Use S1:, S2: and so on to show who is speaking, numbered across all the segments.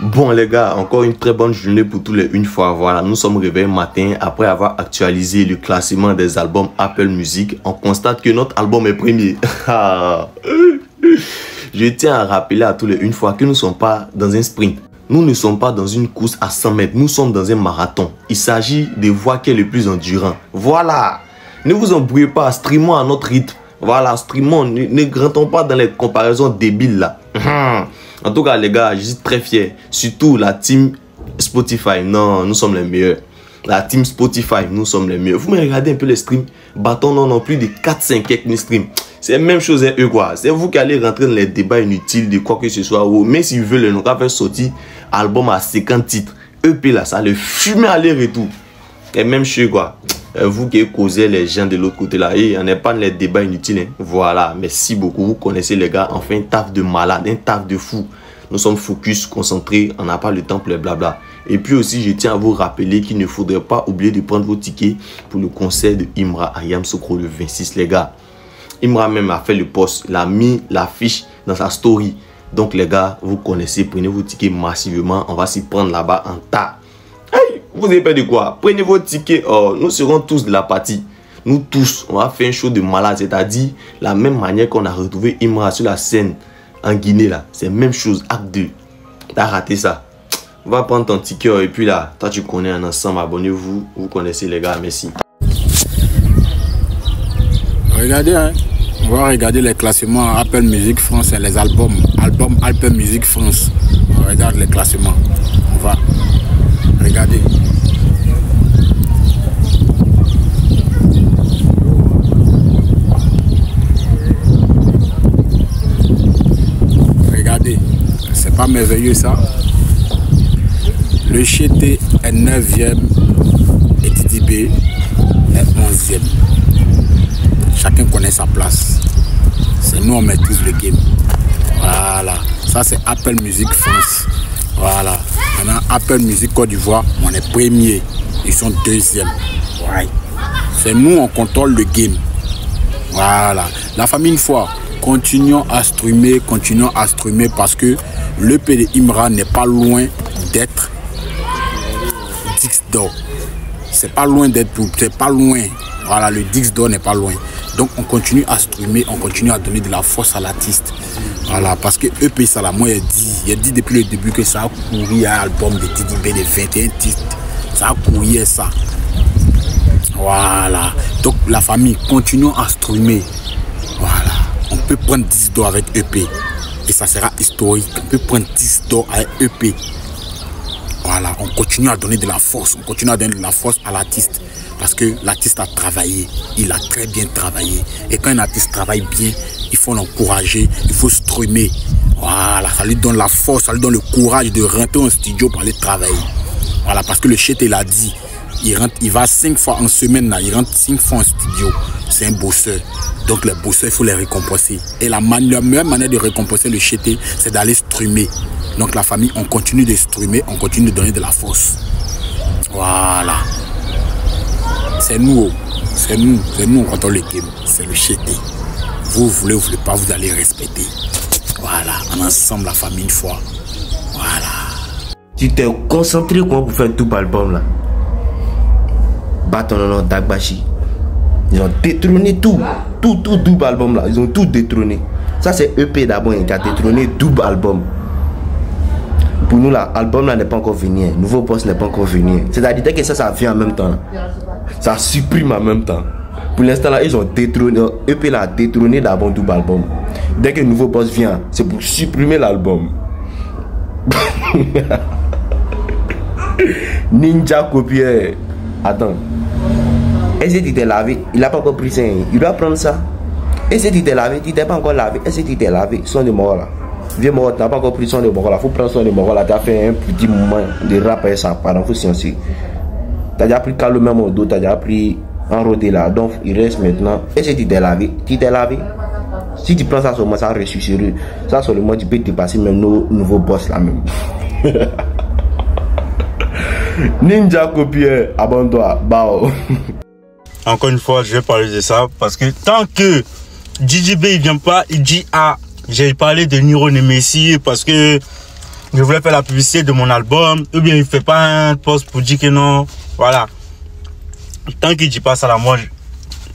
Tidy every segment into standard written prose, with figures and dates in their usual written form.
S1: Bon les gars, encore une très bonne journée pour tous les une fois. Voilà, nous sommes réveillés matin après avoir actualisé le classement des albums Apple Music. On constate que notre album est premier. Je tiens à rappeler à tous les une fois que nous ne sommes pas dans un sprint. Nous ne sommes pas dans une course à 100 mètres. Nous sommes dans un marathon. Il s'agit de voir qui est le plus endurant. Voilà. Ne vous embrouillez pas. Streamons à notre rythme. Voilà, streamons. Ne grattons pas dans les comparaisons débiles là. En tout cas, les gars, je suis très fier. Surtout la team Spotify. Non, nous sommes les meilleurs. La team Spotify, nous sommes les meilleurs. Vous me regardez un peu les streams. Bâton, non, plus de 4-5 quelques streams. C'est la même chose, eux, quoi. C'est vous qui allez rentrer dans les débats inutiles de quoi que ce soit. Mais s'ils veulent, nous avons fait sortir album à 50 titres. EP là, ça le fume aller-retour. Et même chose, quoi. Vous qui causez les gens de l'autre côté là, on n'est pas dans les débats inutiles. Hein. Voilà, merci beaucoup. Vous connaissez les gars, on fait un taf de malade, un taf de fou. Nous sommes focus, concentrés, on n'a pas le temps pour les blabla. Et puis aussi, je tiens à vous rappeler qu'il ne faudrait pas oublier de prendre vos tickets pour le concert de Imra à Yamoussoukro le 26, les gars. Imra même a fait le post, il a mis l'affiche dans sa story. Donc les gars, vous connaissez, prenez vos tickets massivement, on va s'y prendre là-bas en tas. Hey, vous avez peur de quoi? Prenez vos tickets, oh, nous serons tous de la partie. Nous tous, on va faire un show de malade, c'est-à-dire la même manière qu'on a retrouvé Imra sur la scène en Guinée là. C'est la même chose, acte 2. T'as raté ça. On va prendre ton ticket et puis là, toi tu connais un ensemble, abonnez-vous, vous connaissez les gars, merci.
S2: Regardez, hein. On va regarder les classements Apple Music France et les albums Apple Music France. On regarde les classements. On va regarder. Regardez, c'est pas merveilleux ça. Le Chété est 9e et Didi B est 11e. Chacun connaît sa place. C'est nous, on maîtrise le game. Voilà. Ça, c'est Apple Music France. Voilà. Maintenant, Apple Music Côte d'Ivoire, on est premier. Ils sont 2e. Ouais. C'est nous, on contrôle le game. Voilà. La famille, une fois, continuons à streamer parce que l'EP de Imra n'est pas loin d'être Dix d'or. C'est pas loin d'être tout. C'est pas loin. Voilà, le Dix d'or n'est pas loin. Donc on continue à streamer, on continue à donner de la force à l'artiste. Voilà, parce que EP ça là, moi il a dit depuis le début que ça a couru un album de Didi B de 21 titres. Ça a couru ça. Voilà. Donc la famille, continuons à streamer. Voilà. On peut prendre 10 d'or avec EP. Et ça sera historique. On peut prendre 10 d'or avec EP. Voilà, on continue à donner de la force. On continue à donner de la force à l'artiste. Parce que l'artiste a travaillé, il a très bien travaillé. Et quand un artiste travaille bien, il faut l'encourager, il faut streamer. Voilà, ça lui donne la force, ça lui donne le courage de rentrer au studio pour aller travailler. Voilà, parce que le Chété l'a dit, il va 5 fois en semaine, là, il rentre 5 fois en studio. C'est un bosseur. Donc les bosseurs, il faut les récompenser. Et la meilleure manière de récompenser le Chété, c'est d'aller streamer. Donc la famille, on continue de streamer, on continue de donner de la force. Voilà. C'est nous, on contrôle le game, c'est le Chété. Vous voulez pas, vous allez respecter. Voilà, on ensemble la famille une fois. Voilà.
S1: Tu t'es concentré comment pour faire tout album là? Bâton Dagbashi. Ils ont détrôné tout double album là, ils ont tout détrôné. Ça c'est EP d'abord qui a détrôné double album. Pour nous là, l'album là n'est pas encore venu, nouveau poste n'est pas encore venu. C'est-à-dire que ça vient en même temps. Ça supprime en même temps. Pour l'instant là, ils ont détrôné, EP là a détrôné d'abord double album. Dès que le nouveau poste vient, c'est pour supprimer l'album. Ninja copier. Attends. Est-ce que tu t'es lavé? Il n'a pas encore pris ça. Il doit prendre ça. Est-ce que tu t'es lavé? Tu t'es pas encore lavé. Est-ce que tu t'es lavé? Son de mort là. Vieux mort, tu n'as pas encore pris son de mort là. Faut prendre son de mort là. Tu as fait un petit moment de rap et ça. Pardon, faut sciencer. Tu as déjà pris calme au dos. Tu as déjà pris enrodé là. Donc il reste maintenant. Est-ce que tu t'es lavé? Tu t'es lavé? Si tu prends ça seulement, ça ressuscite. Ça seulement, tu peux dépasser même nos nouveaux boss là même. Ninja copier, abonne-toi. Bao.
S3: Encore une fois, je vais parler de ça parce que tant que Didi B il vient pas, il dit ah, j'ai parlé de Niro Nemesi parce que je voulais faire la publicité de mon album, ou bien il fait pas un post pour dire que non, voilà. Tant qu'il dit pas ça là, moi,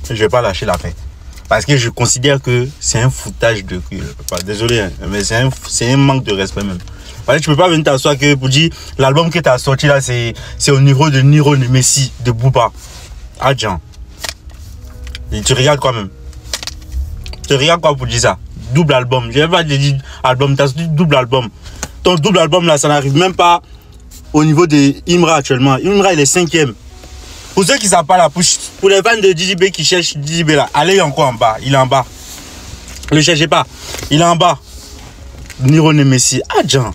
S3: je vais pas lâcher l'affaire. Parce que je considère que c'est un foutage de cul. Désolé, hein, mais c'est un manque de respect même. Parce que tu peux pas venir t'asseoir que pour dire l'album que tu as sorti là, c'est au niveau de Niro de Messi, de Booba. Ah, Jean. Et tu regardes quoi même? Tu regardes quoi pour dire ça? Double album. Je n'ai pas dit album, tu as sorti double album. Ton double album là, ça n'arrive même pas au niveau de Imra actuellement. Imra, il est 5e. Pour ceux qui ne savent pas là, pour les fans de DJB qui cherchent DJB là, allez encore en bas. Il est en bas. Ne le cherchez pas. Il est en bas. Niro Messi. Ah, Jean.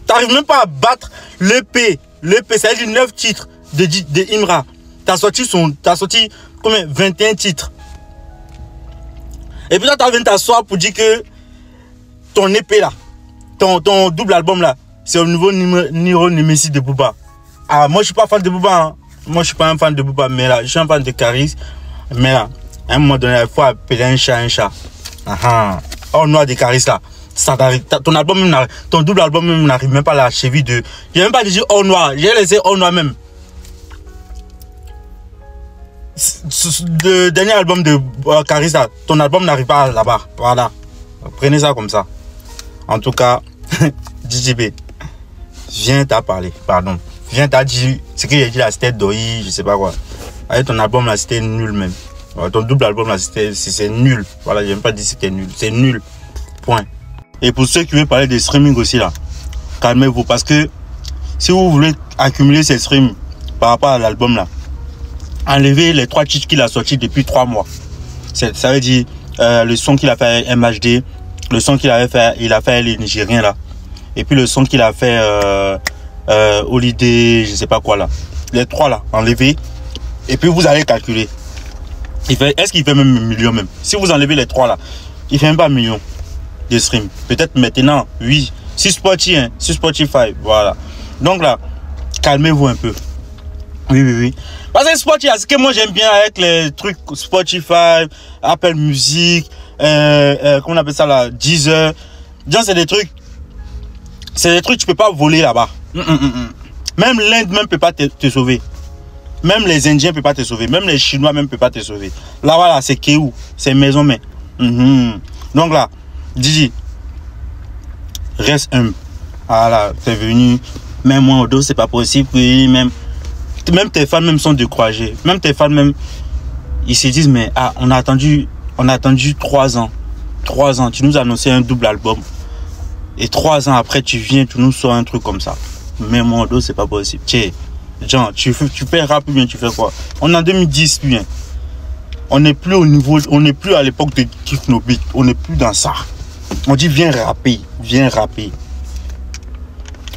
S3: Tu n'arrives même pas à battre l'EP. L'EP, ça veut dire 9 titres de Imra. Tu as sorti combien? 21 titres. Et puis là, tu viens t'asseoir pour dire que ton épée là, ton double album là, c'est au niveau Niro Messi de Booba. Ah, moi je suis pas fan de Booba. Hein. Moi je suis pas un fan de Booba, mais là, je suis un fan de Caris. Mais là, à un moment donné, il faut appeler un chat un chat. Oh, noir de Caris là. Ça ton album même, ton double album même n'arrive même pas à la cheville de. J'ai même pas dit oh noir, j'ai laissé oh noir même. Le dernier album de Carissa, ton album n'arrive pas là-bas. Voilà. Prenez ça comme ça. En tout cas, DJB, viens t'à parler. Pardon. Viens t'à dire ce que j'ai dit là, c'était Doi, je sais pas quoi. Avec ton album là, c'était nul même. Ton double album là, c'est nul. Voilà, j'ai même pas dit que c'était nul. C'est nul. Point. Et pour ceux qui veulent parler de streaming aussi là, calmez-vous. Parce que si vous voulez accumuler ces streams par rapport à l'album là, enlever les 3 titres qu'il a sortis depuis 3 mois. Ça veut dire le son qu'il a fait à MHD, le son qu'il a fait les Nigériens là, et puis le son qu'il a fait Holiday, je sais pas quoi là. Les 3 là, enlever, et puis vous allez calculer. Est-ce qu'il fait même 1 million même? Si vous enlevez les 3 là, il fait même pas 1 million de streams. Peut-être maintenant, oui, sur Spotify, hein, sur Spotify, voilà. Donc là, calmez-vous un peu. Oui. Parce que Spotify, ce que moi j'aime bien avec les trucs Spotify, Apple Music, comment on appelle ça là, Deezer. C'est des trucs tu peux pas voler là-bas. Même l'Inde même peut pas te sauver. Même les Indiens ne peuvent pas te sauver. Même les Chinois même ne peuvent pas te sauver. Là voilà, c'est Kéou, c'est maison mais. Donc là, Didi, reste humble. Voilà, t'es venu, même moi au dos, c'est pas possible. Oui, même tes fans même sont découragés. Même tes fans même, ils se disent mais ah, on a attendu 3 ans. 3 ans, tu nous as annoncé un double album. Et 3 ans après, tu viens, tu nous sors un truc comme ça. Même moi au dos, c'est pas possible. Tiens, genre, tu fais rap ou bien tu fais quoi? On est en 2010, bien. On n'est plus au niveau, on n'est plus à l'époque de Kiff No Beat. On n'est plus dans ça. On dit viens rapper.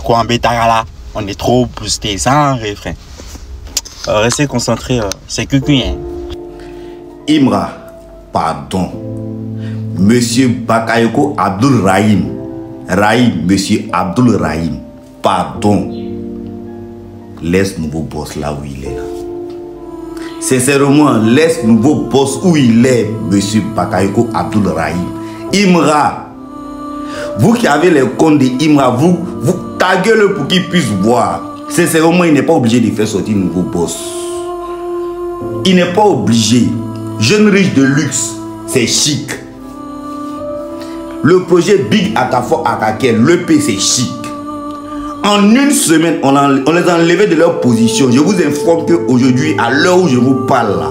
S3: Quoi en Betagala, on est trop boosté, sans refrain. Restez concentrés, c'est que hein.
S4: Imra, pardon. Monsieur Bakayoko Abdul Rahim. Monsieur Abdul Rahim. Pardon. Laisse nouveau boss là où il est là. Sincèrement, laisse nouveau boss où il est, monsieur Bakayoko Abdul Rahim. Imra, vous qui avez les comptes de Imra, vous taguez-le pour qu'il puisse voir. Sincèrement, il n'est pas obligé de faire sortir nouveau boss. Il n'est pas obligé. Jeune riche de luxe, c'est chic. Le projet Big Akafo Akake, l'EP c'est chic. En 1 semaine, on les a enlevés de leur position. Je vous informe qu'aujourd'hui, à l'heure où je vous parle là,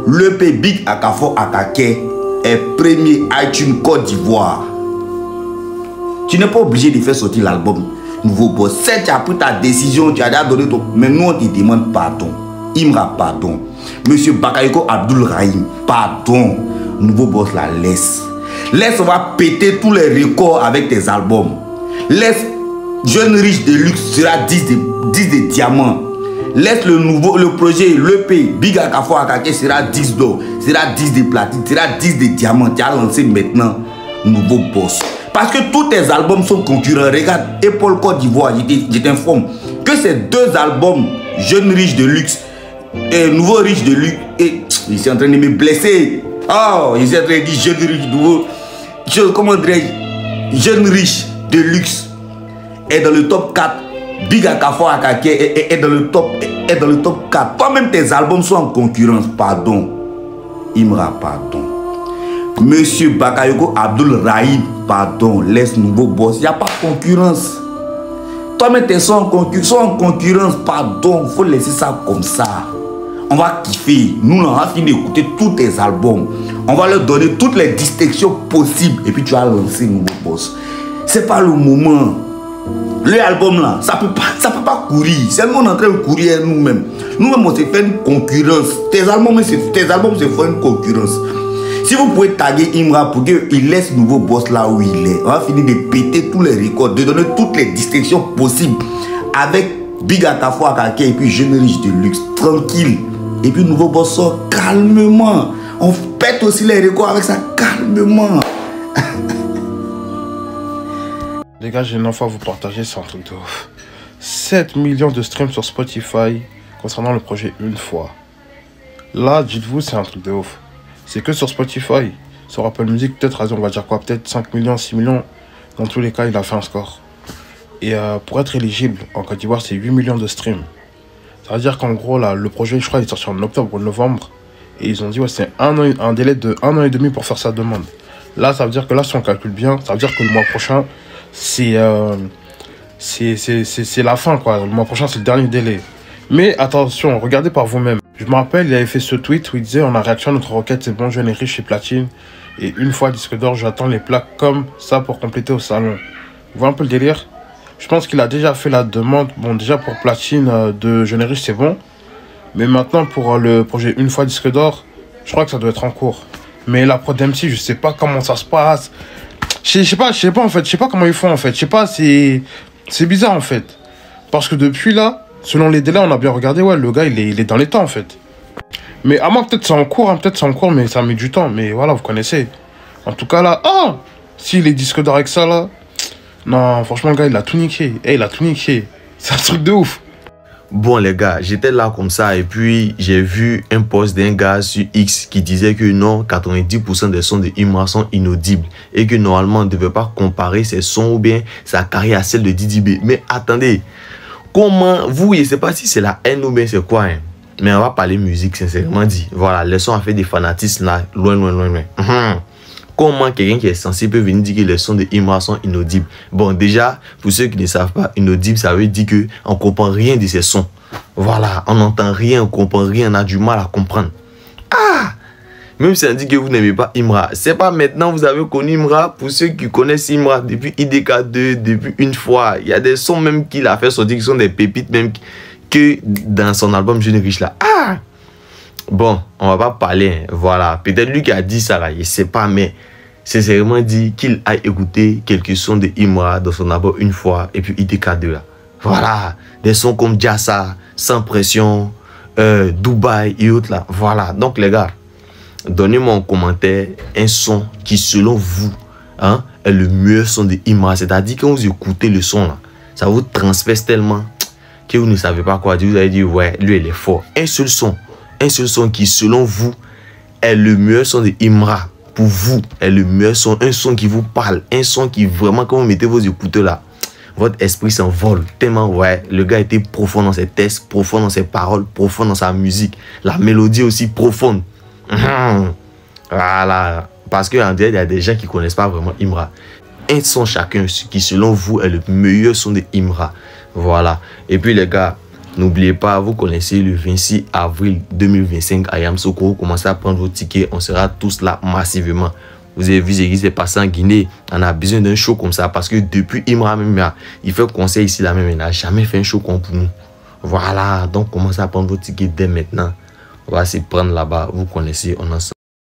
S4: l'EP Big Akafo Akake est premier iTunes Côte d'Ivoire. Tu n'es pas obligé de faire sortir l'album nouveau boss. Si tu as pris ta décision, tu as déjà donné ton... Mais nous, on te demande pardon. Imra, pardon. Monsieur Bakayoko Abdul Rahim, pardon. Nouveau boss, la laisse. Laisse, on va péter tous les records avec tes albums. Laisse, jeune riche de luxe sera 10 de diamants. Laisse le projet, l'EP, Big Akafo Akake sera 10 d'or, sera 10 de platine, sera 10 de diamants. Tu as lancé maintenant nouveau boss. Parce que tous tes albums sont concurrents. Regarde, Épaule Côte d'Ivoire, je t'informe que ces 2 albums, Jeune riche de luxe et Nouveau riche de luxe, et je suis en train de me blesser. Oh, je suis en train de dire jeune riche, nouveau, comment dirais-je, jeune riche de luxe. est dans le top 4. Big Akafo Akake est dans le top 4. Toi-même, tes albums sont en concurrence. Pardon. Imra, pardon. Monsieur Bakayoko Abdul Rahim, pardon. Laisse nouveau boss. Il n'y a pas de concurrence. Toi-même, tes sons en concurrence. Pardon. Il faut laisser ça comme ça. On va kiffer. Nous, on va finir d'écouter tous tes albums. On va leur donner toutes les distinctions possibles. Et puis, tu vas lancer un nouveau boss. C'est pas le moment. Le album là, ça peut pas courir. C'est nous, on est en train de courir nous-mêmes. Nous-mêmes, on s'est fait une concurrence. Tes albums se font une concurrence. Si vous pouvez taguer Imra pour qu'il laisse nouveau boss là où il est, on va finir de péter tous les records, de donner toutes les distinctions possibles avec Big Akafo Akake et puis Jeune Riche de Luxe. Tranquille. Et puis nouveau boss sort calmement. On pète aussi les records avec ça calmement.
S5: Les gars, j'ai une fois à vous partager, c'est un truc de ouf. 7 millions de streams sur Spotify concernant le projet Une Fois. Là, dites-vous, c'est un truc de ouf. C'est que sur Spotify. Sur Apple Music, peut-être, on va dire quoi, peut-être 5 millions, 6 millions. Dans tous les cas, il a fait un score. Et pour être éligible en Côte d'Ivoire, c'est 8 millions de streams. Ça veut dire qu'en gros, là, le projet, je crois, il est sorti en octobre ou novembre. Et ils ont dit, ouais, c'est un délai de 1 an et demi pour faire sa demande. Là, ça veut dire que là, si on calcule bien, ça veut dire que le mois prochain, c'est la fin, quoi. Le mois prochain, c'est le dernier délai. Mais attention, regardez par vous-même. Je me rappelle, il avait fait ce tweet où il disait: on a réaction à notre requête, c'est bon, Jeune et Riche et Platine. Et une fois disque d'or, j'attends les plaques comme ça pour compléter au salon. Vous voyez un peu le délire? Je pense qu'il a déjà fait la demande. Bon, déjà pour Platine de Jeune et Riche, c'est bon. Mais maintenant, pour le projet Une Fois disque d'or, je crois que ça doit être en cours. Mais la prod MC, je sais pas comment ça se passe. Je sais pas en fait, je sais pas comment ils font en fait. Je sais pas, c'est bizarre en fait. Parce que depuis là, selon les délais, on a bien regardé, ouais, le gars il est dans les temps en fait. Mais à moi peut-être c'est en cours, mais ça met du temps. Mais voilà, vous connaissez. En tout cas là, s'il est disque d'or avec ça là, non, franchement le gars il a tout niqué. Il a tout niqué. C'est un truc de ouf.
S1: Bon les gars, j'étais là comme ça et puis j'ai vu un post d'un gars sur X qui disait que non, 90% des sons de Imra sont inaudibles et que normalement on ne devait pas comparer ses sons ou bien sa carrière à celle de Didi B. Mais attendez, comment vous, je ne sais pas si c'est la haine ou bien c'est quoi, hein? Mais on va parler musique sincèrement dit. Voilà, les sons ont fait des fanatismes là, loin. Comment quelqu'un qui est censé peut venir dire que les sons de Imra sont inaudibles? Bon, déjà, pour ceux qui ne savent pas, inaudible, ça veut dire qu'on ne comprend rien de ces sons. Voilà, on n'entend rien, on ne comprend rien, on a du mal à comprendre. Même si on dit que vous n'aimez pas Imra, c'est pas maintenant vous avez connu Imra. Pour ceux qui connaissent Imra depuis IDK2, depuis Une Fois, il y a des sons même qu'il a fait sortir qui sont des pépites même que dans son album Jeune Riche là. Bon, on va pas parler, hein. Voilà, peut-être lui qui a dit ça là, je sais pas, mais c'est vraiment dit qu'il a écouté quelques sons de Imra dans son album Une Fois et puis IDK2 là. Voilà, des sons comme Jassa, Sans Pression, Dubaï et autres là. Voilà, donc les gars, donnez-moi en commentaire un son qui selon vous est le meilleur son de Imra. C'est-à-dire quand vous écoutez le son là, ça vous transperce tellement que vous ne savez pas quoi dire. Vous allez dire ouais, lui il est fort. Un seul son qui selon vous est le meilleur son de Imra. Pour vous est le meilleur son, un son qui vous parle, un son qui vraiment quand vous mettez vos écouteurs là, votre esprit s'envole tellement. Ouais, le gars était profond dans ses textes, profond dans ses paroles, profond dans sa musique, la mélodie aussi profonde. Voilà, parce qu'en vrai il y a des gens qui connaissent pas vraiment Imra. Un son chacun qui selon vous est le meilleur son de Imra. Voilà, et puis les gars, n'oubliez pas, vous connaissez le 26 avril 2025 à Yamoussoukro. Commencez à prendre vos tickets. On sera tous là massivement. Vous avez vu ce qui s'est passé en Guinée. On a besoin d'un show comme ça. Parce que depuis Imra même, il fait conseil ici là même. Il n'a jamais fait un show comme pour nous. Voilà. Donc commencez à prendre vos tickets dès maintenant. On va s'y prendre là-bas. Vous connaissez. On en